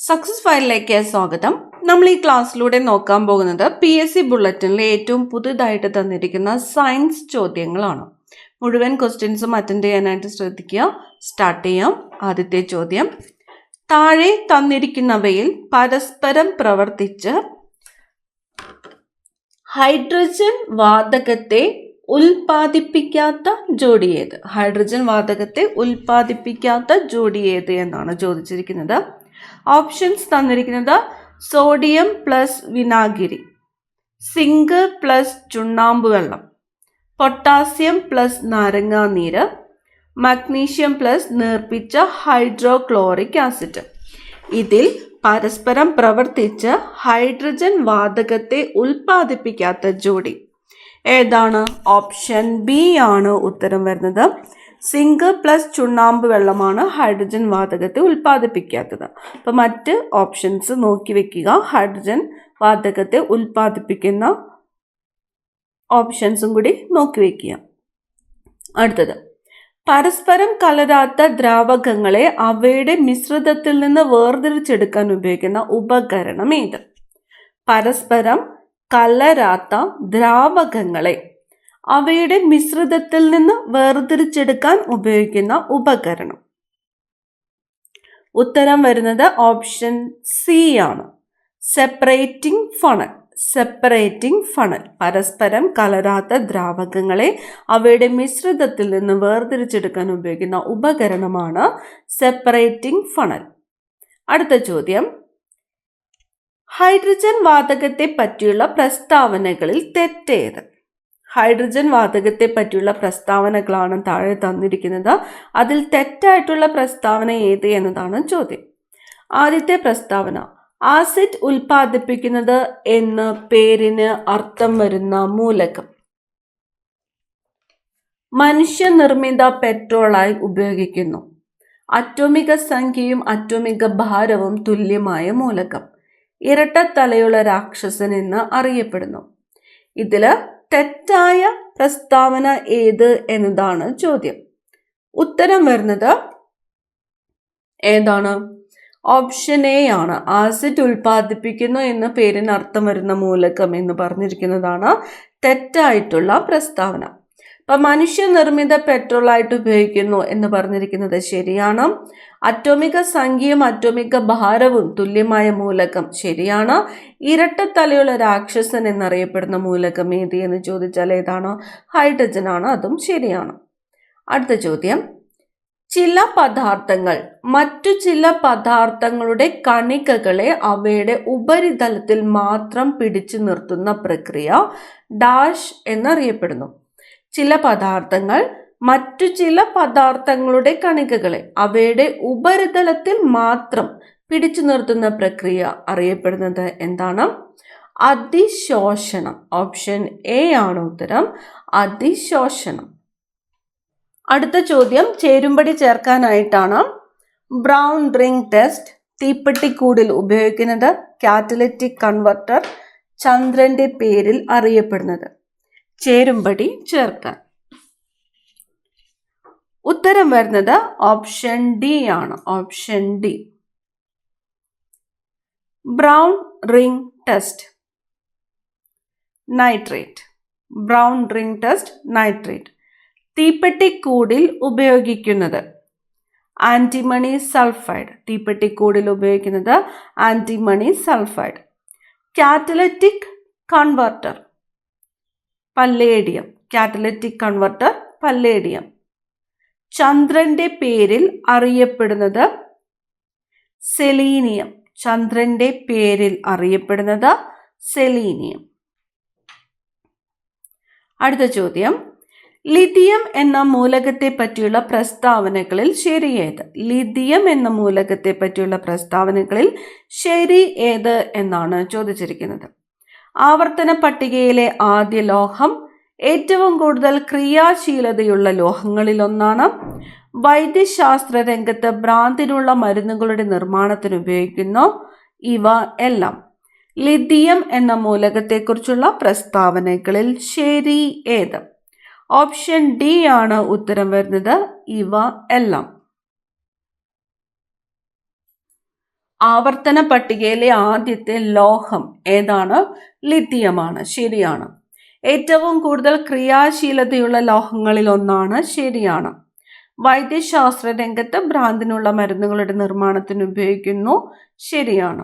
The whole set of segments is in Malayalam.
സക്സസ് ഫയലിലേക്ക് സ്വാഗതം. നമ്മൾ ഈ ക്ലാസ്സിലൂടെ നോക്കാൻ പോകുന്നത് PSC ബുള്ളറ്റിനിൽ ഏറ്റവും പുതുതായിട്ട് തന്നിരിക്കുന്ന സയൻസ് ചോദ്യങ്ങളാണ്. മുഴുവൻ ക്വസ്റ്റ്യൻസും അറ്റൻഡ് ചെയ്യാനായിട്ട് ശ്രദ്ധിക്കുക. സ്റ്റാർട്ട് ചെയ്യാം. ആദ്യത്തെ ചോദ്യം, താഴെ തന്നിരിക്കുന്നവയിൽ പരസ്പരം പ്രവർത്തിച്ച് ഹൈഡ്രജൻ വാതകത്തെ ഉൽപ്പാദിപ്പിക്കാത്ത ജോഡി ഏത്? ഹൈഡ്രജൻ വാതകത്തെ ഉൽപ്പാദിപ്പിക്കാത്ത ജോഡി ഏത് എന്നാണ് ചോദിച്ചിരിക്കുന്നത്. ഓപ്ഷൻസ് തന്നിരിക്കുന്നത് സോഡിയം പ്ലസ് വിനാഗിരി, സിങ്ക് പ്ലസ് ചുണ്ണാമ്പ് വെള്ളം, പൊട്ടാസ്യം പ്ലസ് നാരങ്ങാനീര്, മഗ്നീഷ്യം പ്ലസ് നേർപ്പിച്ച ഹൈഡ്രോക്ലോറിക് ആസിഡ്. ഇതിൽ പരസ്പരം പ്രവർത്തിച്ച് ഹൈഡ്രജൻ വാതകത്തെ ഉൽപ്പാദിപ്പിക്കാത്ത ജോഡി ഏതാണ്? ഓപ്ഷൻ ബി ആണ് ഉത്തരം വരുന്നത്. സിങ്ക് പ്ലസ് ചുണ്ണാമ്പ് വെള്ളമാണ് ഹൈഡ്രജൻ വാതകത്തെ ഉൽപ്പാദിപ്പിക്കാത്തത്. അപ്പം മറ്റ് ഓപ്ഷൻസ് നോക്കി വെക്കുക. ഹൈഡ്രജൻ വാതകത്തെ ഉൽപ്പാദിപ്പിക്കുന്ന ഓപ്ഷൻസും കൂടി നോക്കി വെക്കുക. അടുത്തത്, പരസ്പരം കലരാത്ത ദ്രാവകങ്ങളെ അവയുടെ മിശ്രിതത്തിൽ നിന്ന് വേർതിരിച്ചെടുക്കാൻ ഉപയോഗിക്കുന്ന ഉപകരണം ഏത്? പരസ്പരം കലരാത്ത ദ്രാവകങ്ങളെ അവയുടെ മിശ്രിതത്തിൽ നിന്ന് വേർതിരിച്ചെടുക്കാൻ ഉപയോഗിക്കുന്ന ഉപകരണം. ഉത്തരം വരുന്നത് ഓപ്ഷൻ സി ആണ്, സെപ്പറേറ്റിംഗ് ഫണൽ. Separating funnel. പരസ്പരം കലരാത്ത ദ്രാവകങ്ങളെ അവയുടെ മിശ്രിതത്തിൽ നിന്ന് വേർതിരിച്ചെടുക്കാൻ ഉപയോഗിക്കുന്ന ഉപകരണമാണ് സെപ്പറേറ്റിംഗ് ഫണൽ. അടുത്ത ചോദ്യം, ഹൈഡ്രജൻ വാതകത്തെ പറ്റിയുള്ള പ്രസ്താവനകളിൽ തെറ്റേത്? ഹൈഡ്രജൻ വാതകത്തെ പറ്റിയുള്ള പ്രസ്താവനകളാണ് താഴെ തന്നിരിക്കുന്നത്. അതിൽ തെറ്റായിട്ടുള്ള പ്രസ്താവന ഏത് എന്നതാണ് ചോദ്യം. ആദ്യത്തെ പ്രസ്താവന, ആസിഡ് ഉൽപ്പാദിപ്പിക്കുന്നത് എന്ന പേരിന് അർത്ഥം വരുന്ന മൂലകം മനുഷ്യനിർമ്മിത പെട്രോളായി ഉപയോഗിക്കുന്നു. അറ്റോമിക സംഖ്യയും അറ്റോമിക ഭാരവും തുല്യമായ മൂലകം ഇരട്ടത്തലയുള്ള രാക്ഷസൻ എന്ന് അറിയപ്പെടുന്നു. ഇതില് തെറ്റായ പ്രസ്താവന ഏത് എന്നതാണ് ചോദ്യം. ഉത്തരം വരുന്നത് ഏതാണ്? ഓപ്ഷൻ എ ആണ്. ആസിഡ് ഉൽപ്പാദിപ്പിക്കുന്നു എന്ന പേരിന് അർത്ഥം വരുന്ന മൂലകം എന്ന് പറഞ്ഞിരിക്കുന്നതാണ് തെറ്റായിട്ടുള്ള പ്രസ്താവന. അപ്പൊ മനുഷ്യനിർമ്മിത പെട്രോളായിട്ട് ഉപയോഗിക്കുന്നു എന്ന് പറഞ്ഞിരിക്കുന്നത് ശരിയാണ്. അറ്റോമിക സംഖ്യയും അറ്റോമിക ഭാരവും തുല്യമായ മൂലകം ശരിയാണ്. ഇരട്ടത്തലയുള്ള രാക്ഷസൻ എന്നറിയപ്പെടുന്ന മൂലകം ഏത് എന്ന് ചോദിച്ചാൽ ഏതാണ്? ഹൈഡ്രജൻ ആണ്. അതും ശരിയാണ്. അടുത്ത ചോദ്യം, ചില പദാർത്ഥങ്ങൾ മറ്റു ചില പദാർത്ഥങ്ങളുടെ കണികകളെ അവയുടെ ഉപരിതലത്തിൽ മാത്രം പിടിച്ചു നിർത്തുന്ന പ്രക്രിയ ഡാഷ് എന്നറിയപ്പെടുന്നു. ചില പദാർത്ഥങ്ങൾ മറ്റു ചില പദാർത്ഥങ്ങളുടെ കണികകളെ അവയുടെ ഉപരിതലത്തിൽ മാത്രം പിടിച്ചു നിർത്തുന്ന പ്രക്രിയ അറിയപ്പെടുന്നത് എന്താണ്? അതിശോഷണം. ഓപ്ഷൻ എ ആണ് ഉത്തരം, അതിശോഷണം. അടുത്ത ചോദ്യം, ചേരുംപടി ചേർക്കാനായിട്ടാണ്. ബ്രൗൺ റിംഗ് ടെസ്റ്റ് തീപ്പെട്ടിക്കൂടിൽ ഉപയോഗിക്കുന്നത് കാറ്റലിറ്റിക് കൺവെർട്ടർ ചന്ദ്രന്റെ പേരിൽ അറിയപ്പെടുന്നത്. ചേരുംപടി ചേർക്കാൻ. ഉത്തരം വരുന്നത് ഓപ്ഷൻ ഡി ആണ്. Option D. Brown ring test nitrate. Brown ring test nitrate. തീപ്പെട്ടിക്കൂടിൽ ഉപയോഗിക്കുന്നത് ആന്റിമണി സൾഫൈഡ്. തീപ്പെട്ടിക്കൂടിൽ ഉപയോഗിക്കുന്നത് antimony sulphide. Catalytic converter palladium. Catalytic converter palladium. ചന്ദ്രന്റെ പേരിൽ അറിയപ്പെടുന്നത് സെലീനിയം. ചന്ദ്രന്റെ പേരിൽ അറിയപ്പെടുന്നത് സെലീനിയം. അടുത്ത ചോദ്യം, ലിഥിയം എന്ന മൂലകത്തെ പറ്റിയുള്ള പ്രസ്താവനകളിൽ ശരിയേത്? ലിഥിയം എന്ന മൂലകത്തെ പറ്റിയുള്ള പ്രസ്താവനകളിൽ ശരി ഏത് എന്നാണ് ചോദിച്ചിരിക്കുന്നത്. ആവർത്തന പട്ടികയിലെ ആദ്യ ലോഹം ഏറ്റവും കൂടുതൽ ക്രിയാശീലതയുള്ള ലോഹങ്ങളിൽ ഒന്നാണ്. വൈദ്യശാസ്ത്ര രംഗത്ത് ഭ്രാന്തിനുള്ള മരുന്നുകളുടെ നിർമ്മാണത്തിന് ഉപയോഗിക്കുന്നു. ഇവ എല്ലാം ലിഥിയം എന്ന മൂലകത്തെക്കുറിച്ചുള്ള പ്രസ്താവനകളിൽ ശരി ഏത്? ഓപ്ഷൻ ഡി ആണ് ഉത്തരം വരുന്നത്, ഇവ എല്ലാം. ആവർത്തന പട്ടികയിലെ ആദ്യത്തെ ലോഹം ഏതാണ്? ലിഥിയമാണ്. ശരിയാണ്. ഏറ്റവും കൂടുതൽ ക്രിയാശീലതയുള്ള ലോഹങ്ങളിൽ ഒന്നാണ്. ശരിയാണ്. വൈദ്യശാസ്ത്ര രംഗത്ത് ഭ്രാന്തിനുള്ള മരുന്നുകളുടെ നിർമ്മാണത്തിന് ഉപയോഗിക്കുന്നു. ശരിയാണ്.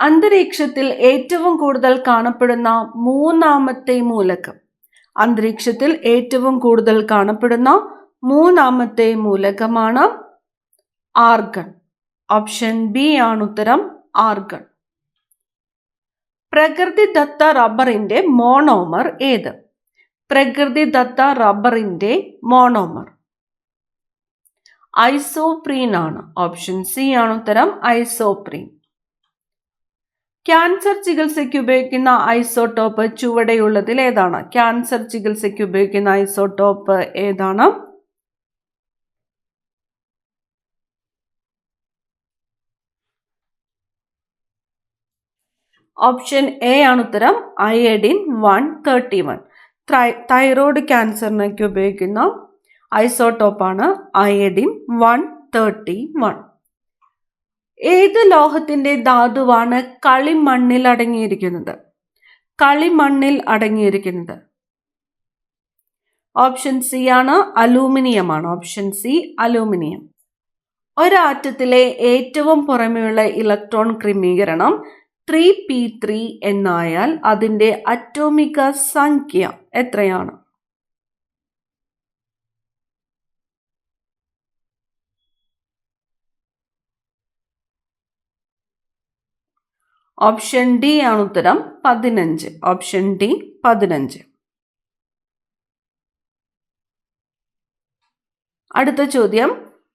അന്തരീക്ഷത്തിൽ ഏറ്റവും കൂടുതൽ കാണപ്പെടുന്ന മൂന്നാമത്തെ മൂലകം. അന്തരീക്ഷത്തിൽ ഏറ്റവും കൂടുതൽ കാണപ്പെടുന്ന മൂന്നാമത്തെ മൂലകമാണ് ആർഗൺ. ഓപ്ഷൻ ബി ആണ് ഉത്തരം, ആർഗൺ. പ്രകൃതിദത്ത റബ്ബറിന്റെ മോണോമർ ഏത്? പ്രകൃതിദത്ത റബ്ബറിന്റെ മോണോമർ ഐസോപ്രീൻ ആണ്. ഓപ്ഷൻ സി ആണ് ഉത്തരം, ഐസോപ്രീൻ. ക്യാൻസർ ചികിത്സയ്ക്ക് ഉപയോഗിക്കുന്ന ഐസോടോപ്പ് ചുവടെയുള്ളതിൽ ഏതാണ്? ക്യാൻസർ ചികിത്സയ്ക്ക് ഉപയോഗിക്കുന്ന ഐസോടോപ്പ് ഏതാണ്? ഓപ്ഷൻ എ ആണ് ഉത്തരം, അയഡിൻ 131. തൈറോയ്ഡ് ക്യാൻസറിനൊക്കെ ഉപയോഗിക്കുന്ന ഐസോടോപ്പാണ് അയഡിൻ 131. ഏത് ലോഹത്തിന്റെ ധാതുവാണ് കളിമണ്ണിൽ അടങ്ങിയിരിക്കുന്നത്? കളിമണ്ണിൽ അടങ്ങിയിരിക്കുന്നത് ഓപ്ഷൻ സി ആണ്, അലൂമിനിയം ആണ്. Option C, aluminium. ഒരാറ്റത്തിലെ ഏറ്റവും പുറമെയുള്ള ഇലക്ട്രോൺ ക്രമീകരണം 3p3 എന്നായാൽ അതിന്റെ അറ്റോമിക സംഖ്യ എത്രയാണ്? ഓപ്ഷൻ ഡി ആണ് ഉത്തരം, 15. Option D, 15. അടുത്ത ചോദ്യം,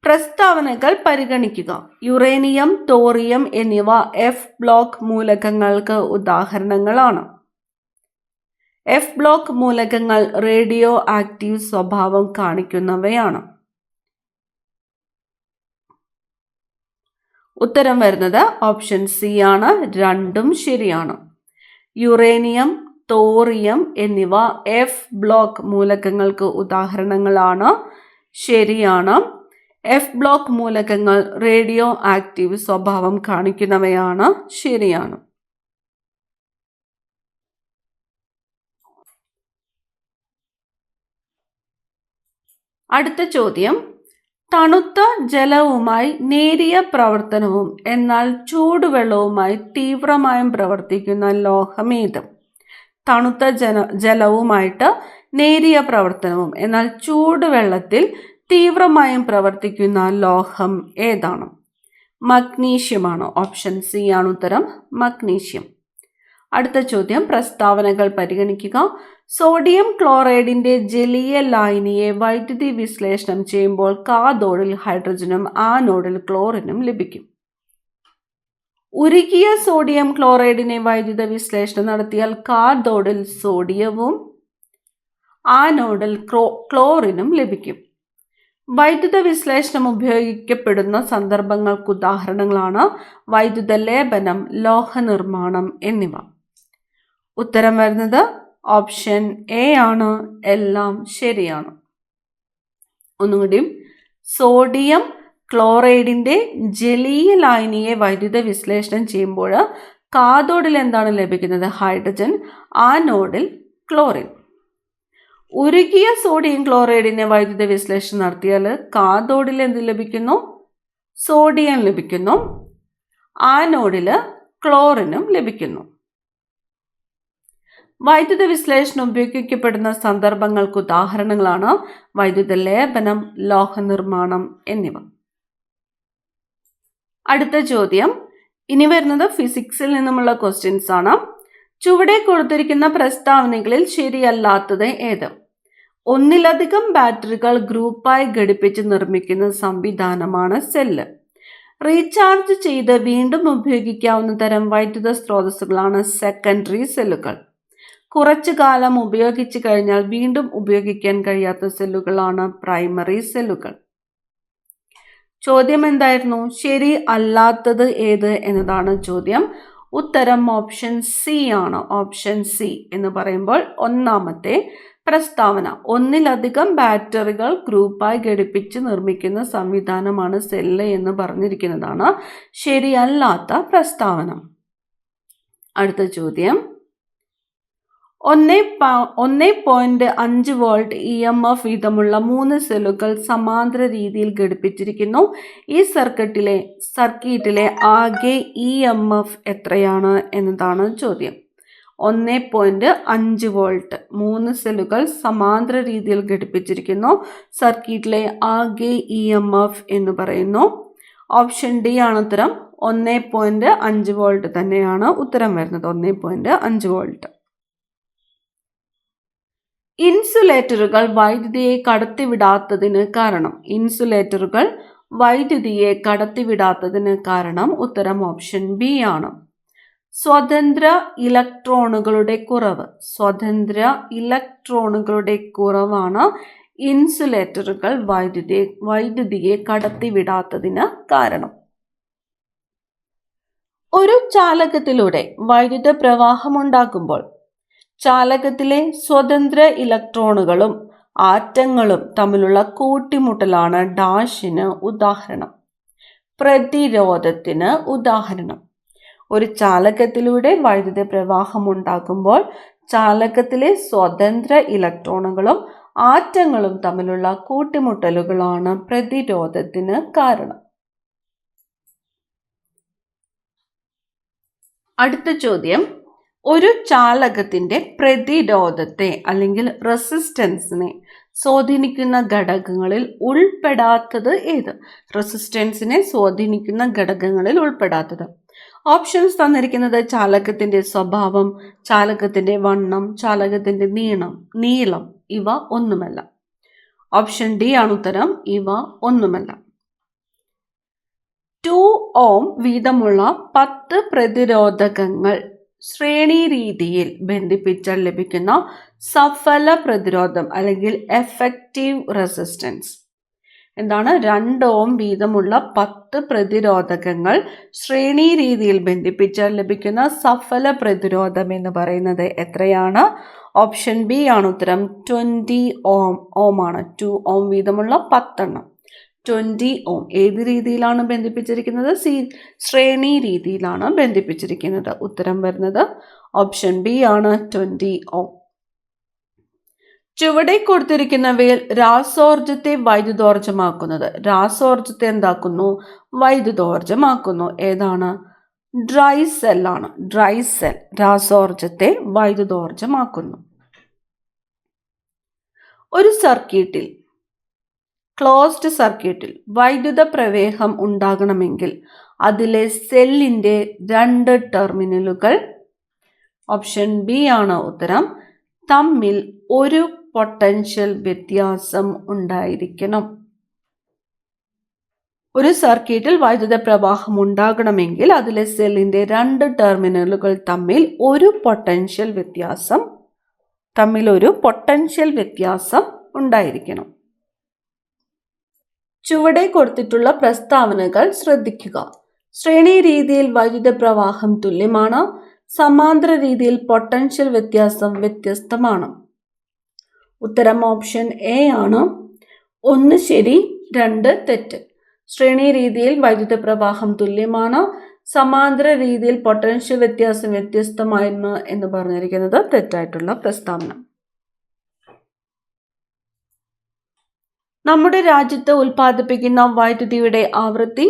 പ്രസ്താവനകൾ പരിഗണിക്കുക. യുറേനിയം, തോറിയം എന്നിവ എഫ് ബ്ലോക്ക് മൂലകങ്ങൾക്ക് ഉദാഹരണങ്ങളാണ്. എഫ് ബ്ലോക്ക് മൂലകങ്ങൾ റേഡിയോ ആക്റ്റീവ് സ്വഭാവം കാണിക്കുന്നവയാണ്. ഉത്തരം വരുന്നത് ഓപ്ഷൻ സി ആണ്, രണ്ടും ശരിയാണ്. യുറേനിയം, തോറിയം എന്നിവ എഫ് ബ്ലോക്ക് മൂലകങ്ങൾക്ക് ഉദാഹരണങ്ങളാണ്. ശരിയാണ്. എഫ് ബ്ലോക്ക് മൂലകങ്ങൾ റേഡിയോ ആക്റ്റീവ് സ്വഭാവം കാണിക്കുന്നവയാണ്. ശരിയാണ്. അടുത്ത ചോദ്യം, തണുത്ത ജലവുമായി നേരിയ പ്രവർത്തനവും എന്നാൽ ചൂടുവെള്ളവുമായി തീവ്രമായും പ്രവർത്തിക്കുന്ന ലോഹമേത്? തണുത്ത ജലവുമായിട്ട് നേരിയ പ്രവർത്തനവും എന്നാൽ ചൂടുവെള്ളത്തിൽ തീവ്രമായും പ്രവർത്തിക്കുന്ന ലോഹം ഏതാണ്? മഗ്നീഷ്യമാണ്. ഓപ്ഷൻ സി ആണ് ഉത്തരം, മഗ്നീഷ്യം. അടുത്ത ചോദ്യം, പ്രസ്താവനകൾ പരിഗണിക്കുക. സോഡിയം ക്ലോറൈഡിന്റെ ജലീയ ലായനിയെ വൈദ്യുതി വിശ്ലേഷണം ചെയ്യുമ്പോൾ കാഥോഡിൽ ഹൈഡ്രജനും ആനോഡിൽ ക്ലോറിനും ലഭിക്കും. ഉരുകിയ സോഡിയം ക്ലോറൈഡിനെ വൈദ്യുത വിശ്ലേഷണം നടത്തിയാൽ കാഥോഡിൽ സോഡിയവും ആനോഡിൽ ക്ലോറിനും ലഭിക്കും. വൈദ്യുത വിശ്ലേഷണം ഉപയോഗിക്കപ്പെടുന്ന സന്ദർഭങ്ങൾക്ക് ഉദാഹരണങ്ങളാണ് വൈദ്യുത ലേപനം, ലോഹ നിർമ്മാണം എന്നിവ. ഉത്തരം വരുന്നത് ഓപ്ഷൻ എ ആണ്, എല്ലാം ശരിയാണ്. ഒന്നുകൂടി, സോഡിയം ക്ലോറൈഡിന്റെ ജലീയ ലായനിയെ വൈദ്യുത വിശ്ലേഷണം ചെയ്യുമ്പോൾ കാഥോഡിൽ എന്താണ് ലഭിക്കുന്നത്? ഹൈഡ്രജൻ, ആനോഡിൽ ക്ലോറിൻ. ഉരുകിയ സോഡിയം ക്ലോറൈഡിനെ വൈദ്യുത വിശ്ലേഷണം നടത്തിയാൽ കാഥോഡിൽ എന്ത് ലഭിക്കുന്നു? സോഡിയം ലഭിക്കുന്നു, ആനോഡിൽ ക്ലോറിനും ലഭിക്കുന്നു. വൈദ്യുത വിശ്ലേഷണം ഉപയോഗിക്കപ്പെടുന്ന സന്ദർഭങ്ങൾക്ക് ഉദാഹരണങ്ങളാണ് വൈദ്യുത ലേപനം, ലോഹ നിർമ്മാണം എന്നിവ. അടുത്ത ചോദ്യം, ഇനി വരുന്നത് ഫിസിക്സിൽ നിന്നുമുള്ള ക്വസ്റ്റ്യൻസ് ആണ്. ചുവടെ കൊടുത്തിരിക്കുന്ന പ്രസ്താവനകളിൽ ശരിയല്ലാത്തത് ഏത്? ഒന്നിലധികം ബാറ്ററികൾ ഗ്രൂപ്പായി ഘടിപ്പിച്ച് നിർമ്മിക്കുന്ന സംവിധാനമാണ് സെല്ല്. റീചാർജ് ചെയ്ത് വീണ്ടും ഉപയോഗിക്കാവുന്ന തരം വൈദ്യുത സ്രോതസ്സുകളാണ് സെക്കൻഡറി സെല്ലുകൾ. കുറച്ചു കാലം ഉപയോഗിച്ചു കഴിഞ്ഞാൽ വീണ്ടും ഉപയോഗിക്കാൻ കഴിയാത്ത സെല്ലുകളാണ് പ്രൈമറി സെല്ലുകൾ. ചോദ്യം എന്തായിരുന്നു? ശരി അല്ലാത്തത് ഏത് എന്നതാണ് ചോദ്യം. ഉത്തരം ഓപ്ഷൻ സി ആണ്. ഓപ്ഷൻ സി എന്ന് പറയുമ്പോൾ ഒന്നാമത്തെ പ്രസ്താവന: ഒന്നിലധികം ബാറ്ററികൾ ഗ്രൂപ്പായി ഘടിപ്പിച്ച് നിർമ്മിക്കുന്ന സംവിധാനമാണ് സെല്ല് എന്ന് പറഞ്ഞിരിക്കുന്നതാണ് ശരിയല്ലാത്ത പ്രസ്താവന. അടുത്ത ചോദ്യം: 1.5 വോൾട്ട് EMF വീതമുള്ള 3 സെല്ലുകൾ സമാന്തര രീതിയിൽ ഘടിപ്പിച്ചിരിക്കുന്നു. ഈ സർക്യൂട്ടിലെ ആകെ EMF എത്രയാണ് എന്നതാണ് ചോദ്യം. 1.5 വോൾട്ട് 3 സെല്ലുകൾ സമാന്തര രീതിയിൽ ഘടിപ്പിച്ചിരിക്കുന്നു. സർക്യൂട്ടിലെ ആകെ EMF എന്ന് പറയുന്നു. ഓപ്ഷൻ ഡി ആണ് ഉത്തരം. 1.5 വോൾട്ട് തന്നെയാണ് ഉത്തരം വരുന്നത്. 1.5 വോൾട്ട്. ഇൻസുലേറ്ററുകൾ വൈദ്യുതിയെ കടത്തിവിടാത്തതിന് കാരണം ഉത്തരം ഓപ്ഷൻ ബി ആണ്. സ്വതന്ത്ര ഇലക്ട്രോണുകളുടെ കുറവാണ് ഇൻസുലേറ്ററുകൾ വൈദ്യുതിയെ കടത്തിവിടാത്തതിന് കാരണം. ഒരു ചാലകത്തിലൂടെ വൈദ്യുത പ്രവാഹമുണ്ടാകുമ്പോൾ ചാലകത്തിലെ സ്വതന്ത്ര ഇലക്ട്രോണുകളും ആറ്റങ്ങളും തമ്മിലുള്ള കൂട്ടിമുട്ടലാണ് ഡാഷിന് ഉദാഹരണം. പ്രതിരോധത്തിന് ഉദാഹരണം. ഒരു ചാലകത്തിലൂടെ വൈദ്യുത പ്രവാഹമുണ്ടാകുമ്പോൾ ചാലകത്തിലെ സ്വതന്ത്ര ഇലക്ട്രോണുകളും ആറ്റങ്ങളും തമ്മിലുള്ള കൂട്ടിമുട്ടലുകളാണ് പ്രതിരോധത്തിന് കാരണം. അടുത്ത ചോദ്യം: ഒരു ചാലകത്തിന്റെ പ്രതിരോധത്തെ അല്ലെങ്കിൽ റെസിസ്റ്റൻസിനെ സ്വാധീനിക്കുന്ന ഘടകങ്ങളിൽ ഉൾപ്പെടാത്തത് ഏത്? ഓപ്ഷൻസ് തന്നിരിക്കുന്നത് ചാലകത്തിന്റെ സ്വഭാവം, ചാലകത്തിന്റെ വണ്ണം, ചാലകത്തിന്റെ നീളം. ഇവ ഒന്നുമല്ല. ഓപ്ഷൻ ഡി ആണ് ഉത്തരം. ഇവ ഒന്നുമല്ല. 2 ഓം വീതമുള്ള 10 പ്രതിരോധകങ്ങൾ ശ്രേണി രീതിയിൽ ബന്ധിപ്പിച്ചാൽ ലഭിക്കുന്ന സഫല പ്രതിരോധം അല്ലെങ്കിൽ എഫക്റ്റീവ് റെസിസ്റ്റൻസ് എന്താണ്? 2 ഓം വീതമുള്ള 10 പ്രതിരോധകങ്ങൾ ശ്രേണി രീതിയിൽ ബന്ധിപ്പിച്ചാൽ ലഭിക്കുന്ന സഫല പ്രതിരോധം എന്ന് പറയുന്നത് എത്രയാണ്? ഓപ്ഷൻ ബി ആണ് ഉത്തരം. 20 ഓം ആണ്. 2 ഓം വീതമുള്ള 10 എണ്ണം. 20 ഓം. ഏത് രീതിയിലാണ് ബന്ധിപ്പിച്ചിരിക്കുന്നത്? ശ്രേണി രീതിയിലാണ് ബന്ധിപ്പിച്ചിരിക്കുന്നത്. ഉത്തരം വരുന്നത് ഓപ്ഷൻ ബി ആണ്, 20 ഓം. ചുവടെ കൊടുത്തിരിക്കുന്നവയിൽ രാസോർജത്തെ വൈദ്യുതോർജ്ജമാക്കുന്നത്. രാസോർജത്തെ എന്താക്കുന്നു? വൈദ്യുതോർജ്ജമാക്കുന്നു. ഏതാണ്? ഡ്രൈ സെൽ ആണ്. ഡ്രൈ സെൽ രാസോർജത്തെ വൈദ്യുതോർജ്ജമാക്കുന്നു. ഒരു സർക്യൂട്ടിൽ, ക്ലോസ്ഡ് സർക്യൂട്ടിൽ വൈദ്യുത പ്രവേശം ഉണ്ടാകണമെങ്കിൽ അതിലെ സെല്ലിന്റെ 2 ടെർമിനലുകൾ, ഓപ്ഷൻ ബി ആണ് ഉത്തരം, തമ്മിൽ ഒരു പൊട്ടൻഷ്യൽ വ്യത്യാസം ഉണ്ടായിരിക്കണം. ഒരു സർക്യൂട്ടിൽ വൈദ്യുത പ്രവാഹം ഉണ്ടാകണമെങ്കിൽ അതിലെ സെല്ലിന്റെ 2 ടെർമിനലുകൾ തമ്മിൽ ഒരു പൊട്ടൻഷ്യൽ വ്യത്യാസം ഉണ്ടായിരിക്കണം. ചുവടെ കൊടുത്തിട്ടുള്ള പ്രസ്താവനകൾ ശ്രദ്ധിക്കുക. ശ്രേണി രീതിയിൽ വൈദ്യുത പ്രവാഹം തുല്യമാണ്. സമാന്തര രീതിയിൽ പൊട്ടൻഷ്യൽ വ്യത്യാസം വ്യത്യസ്തമാണ്. ഉത്തരം ഓപ്ഷൻ എ ആണ്. 1 ശരി, 2 തെറ്റ്. ശ്രേണി രീതിയിൽ വൈദ്യുത പ്രവാഹം തുല്യമാണ്. സമാന്തര രീതിയിൽ പൊട്ടൻഷ്യൽ വ്യത്യാസം വ്യത്യസ്തമായിരുന്നു എന്ന് പറഞ്ഞിരിക്കുന്നത് തെറ്റായിട്ടുള്ള പ്രസ്താവന. നമ്മുടെ രാജ്യത്ത് ഉൽപ്പാദിപ്പിക്കുന്ന വൈദ്യുതിയുടെ ആവൃത്തി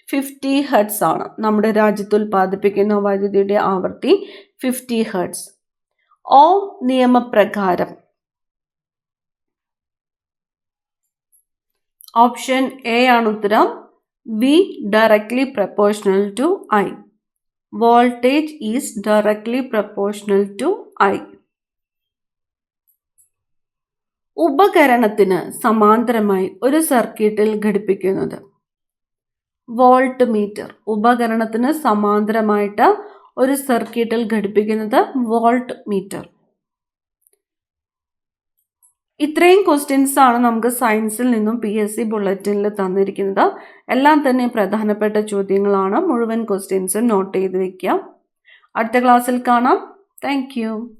50 ഹെർട്സ് ആണ്. നമ്മുടെ രാജ്യത്ത് ഉൽപ്പാദിപ്പിക്കുന്ന വൈദ്യുതിയുടെ ആവൃത്തി 50 ഹെർട്സ്. ഓം നിയമപ്രകാരം ഓപ്ഷൻ എ ആണ് ഉത്തരം. V directly proportional to I. Voltage is directly proportional to I. ഉപകരണത്തിന് സമാന്തരമായി ഒരു സർക്യൂട്ടിൽ ഘടിപ്പിക്കുന്നത്. Volt meter. ഉപകരണത്തിന് സമാന്തരമായിട്ട് ഒരു സർക്യൂട്ടിൽ ഘടിപ്പിക്കുന്നത് വോൾട്ട് മീറ്റർ. ഇത്രയും ക്വസ്റ്റ്യൻസ് ആണ് നമുക്ക് സയൻസിൽ നിന്നും PSC ബുള്ളറ്റിനിൽ തന്നിരിക്കുന്നത്. എല്ലാം തന്നെ പ്രധാനപ്പെട്ട ചോദ്യങ്ങളാണ്. മുഴുവൻ ക്വസ്റ്റ്യൻസും നോട്ട് ചെയ്ത് വെക്കുക. അടുത്ത ക്ലാസ്സിൽ കാണാം. Thank you.